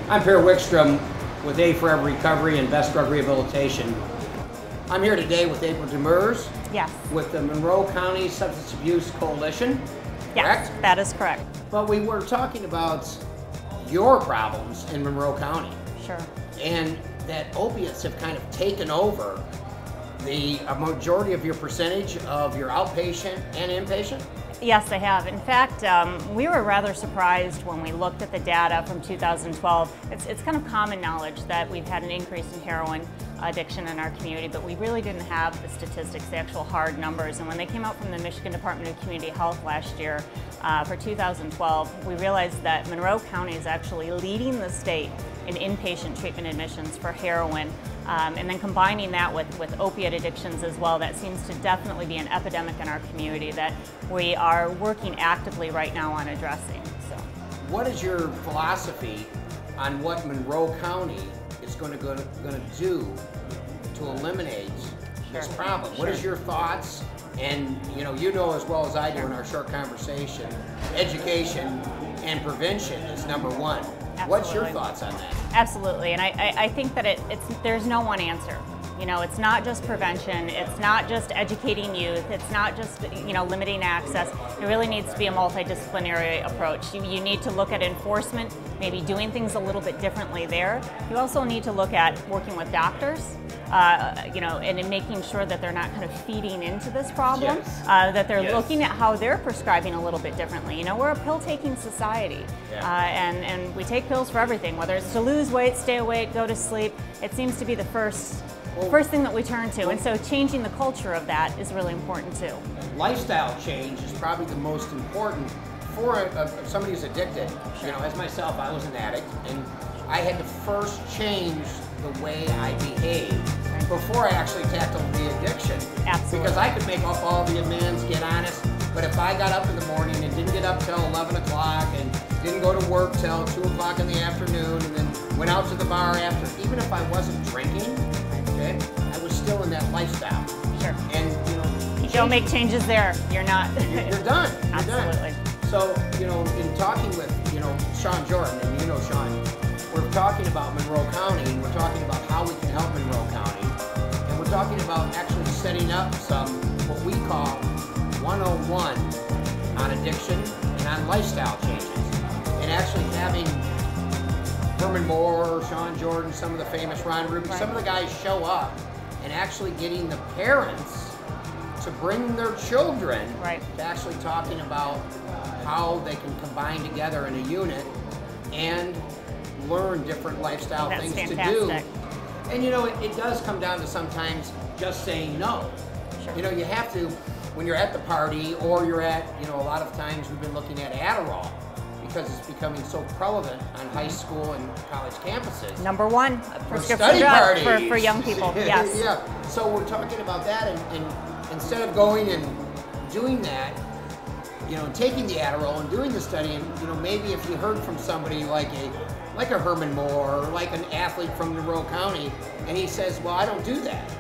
I'm April Wickstrom with A for Every Recovery and Best Drug Rehabilitation. I'm here today with April Demers. Yes. With the Monroe County Substance Abuse Coalition. Yes, correct? That is correct. But we were talking about your problems in Monroe County. Sure. And that opiates have kind of taken over a majority of your percentage of your outpatient and inpatient? Yes, they have. In fact, we were rather surprised when we looked at the data from 2012. It's kind of common knowledge that we've had an increase in heroin addiction in our community, but we really didn't have the statistics, the actual hard numbers. And when they came out from the Michigan Department of Community Health last year for 2012, we realized that Monroe County is actually leading the state in inpatient treatment admissions for heroin. And then combining that with opiate addictions as well, that seems to definitely be an epidemic in our community that we are working actively right now on addressing. So, what is your philosophy on what Monroe County is going to do to eliminate this problem? Sure. What is your thoughts? And you know as well as I do in our short conversation, education and prevention is number one. Absolutely. What's your thoughts on that? Absolutely, and I think that there's no one answer. It's not just prevention, it's not just educating youth, it's not just limiting access. It really needs to be a multidisciplinary approach. You need to look at enforcement, maybe doing things a little bit differently there. You also need to look at working with doctors, and in making sure that they're not kind of feeding into this problem, yes. That they're yes. looking at how they're prescribing a little bit differently. We're a pill-taking society, and we take pills for everything, whether it's to lose weight, stay awake, go to sleep. It seems to be the first thing that we turn to, and so changing the culture of that is really important too. Lifestyle change is probably the most important for somebody who's addicted. As myself, I was an addict, and I had to first change the way I behaved before I actually tackled the addiction. Absolutely. Because I could make up all the amends, get honest, but if I got up in the morning and didn't get up till 11 o'clock and didn't go to work till 2 o'clock in the afternoon and then went out to the bar after, even if I wasn't drinking, okay, I was still in that lifestyle. Sure. And you don't make changes there, you're not. You're done. Absolutely. So, in talking with, Sean Jordan, and Sean, we're talking about Monroe County, and we're talking about how we can help Monroe County, and we're talking about actually setting up some, what we call 101 on addiction and on lifestyle changes, and actually having Herman Moore, Sean Jordan, some of the famous Ron Ruby, some of the guys show up and actually getting the parents to bring their children to actually talking about how they can combine together in a unit and learn different lifestyle things to do. And it does come down to sometimes just saying no. Sure. You have to, when you're at the party or you're at, a lot of times we've been looking at Adderall because it's becoming so prevalent on high school and college campuses. Number one, prescription study drug parties. for young people, yes. Yeah, so we're talking about that, and instead of going and doing that, and taking the Adderall and doing the study, and maybe if you heard from somebody like a Herman Moore or like an athlete from Monroe County, and he says, well, I don't do that.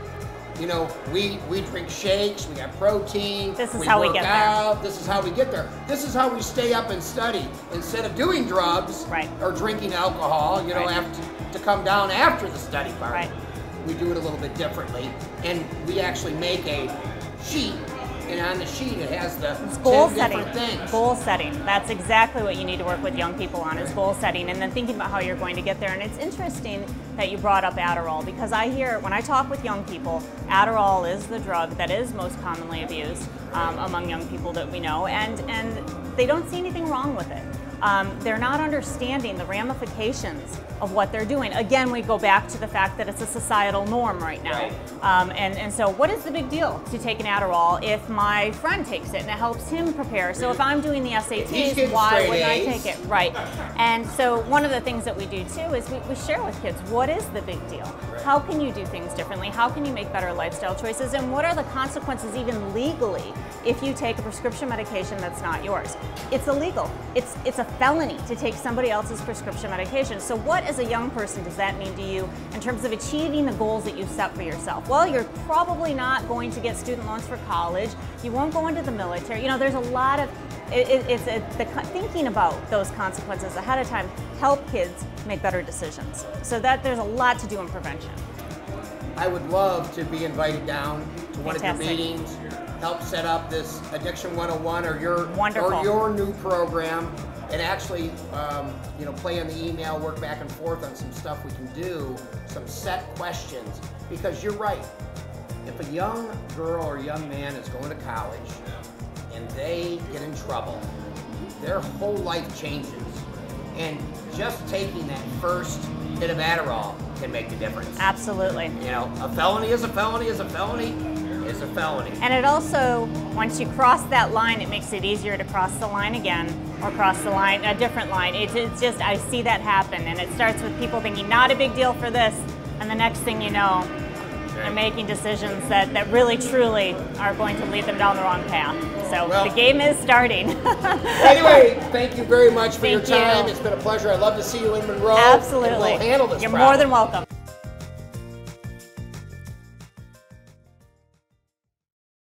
We drink shakes, we got protein, this is how we get there. This is how we get there. This is how we stay up and study. Instead of doing drugs or drinking alcohol, to come down after the study part. We do it a little bit differently. And we actually make a sheet, and on the sheet it has the 10 different things. Goal setting. That's exactly what you need to work with young people on, is goal setting, and then thinking about how you're going to get there. And it's interesting that you brought up Adderall, because when I talk with young people, Adderall is the drug that is most commonly abused among young people that we know, and they don't see anything wrong with it. They're not understanding the ramifications of what they're doing. Again, we go back to the fact that it's a societal norm right now. And so what is the big deal to take an Adderall if my friend takes it and it helps him prepare? So if I'm doing the SATs, why wouldn't I take it? Right. And so one of the things that we do too is we share with kids, what is the big deal? How can you do things differently? How can you make better lifestyle choices? And what are the consequences even legally if you take a prescription medication that's not yours? It's illegal. It's a felony to take somebody else's prescription medication. So what, as a young person, does that mean to you in terms of achieving the goals that you've set for yourself? Well, you're probably not going to get student loans for college. You won't go into the military. There's a lot of thinking about those consequences ahead of time help kids make better decisions. So that there's a lot to do in prevention. I would love to be invited down to one of your Fantastic. meetings, help set up this Addiction 101 or Wonderful. your new program, and actually play on the email, work back and forth on some stuff we can do, some set questions. Because you're right, if a young girl or young man is going to college and they get in trouble, their whole life changes. And just taking that first hit of Adderall can make the difference. Absolutely. You know, a felony is a felony is a felony is a felony. And it also, once you cross that line, it makes it easier to cross the line again, or cross the line, a different line. It's just, I see that happen, and it starts with people thinking, not a big deal for this, and the next thing you know, they're making decisions that really, truly are going to lead them down the wrong path. So the game is starting. Anyway, thank you very much for your Thank time. you. It's been a pleasure. I'd love to see you in Monroe. Absolutely. And we'll handle this You're problem. more than welcome.